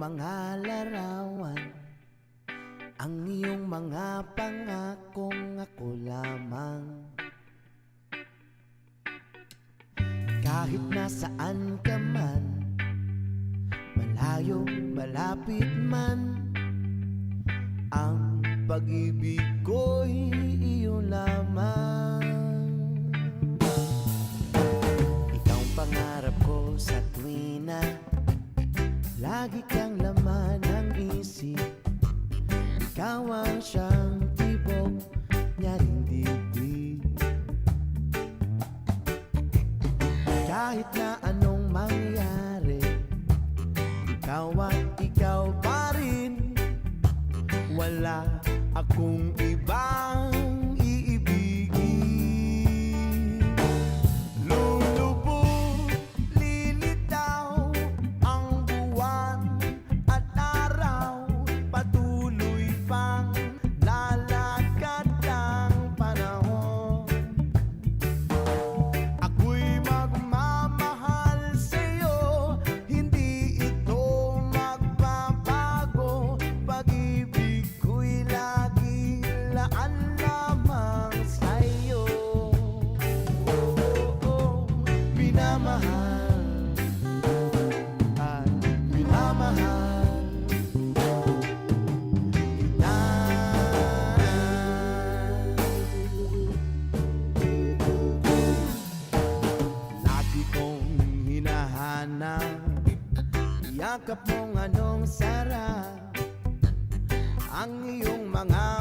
mga larawan, ang iyong mga pangakong ako lamang. Kahit nasaan ka man, malayo, malapit man, ang pag-ibig ko'y iyo lamang. Ikaw ang pangarap ko sa tuwina, lagi kang laman ng isip. Ikaw ang siyang tibok niya ring dibdib. Kahit na anong mangyari, ikaw at ikaw pa rin. Wala akong ibang iibigin. Lulubog, lilitaw ang buwan at araw, patuloy pang lalakad ang panahon. Ako'y magmamahal sa'yo, hindi ito magbabago. Pag-ibig ko'y lagi laan lamang sa'yo. Minamahal at minamahal kita. Lagi kong hinahanap yakap mong anong sarap, ang iyong mga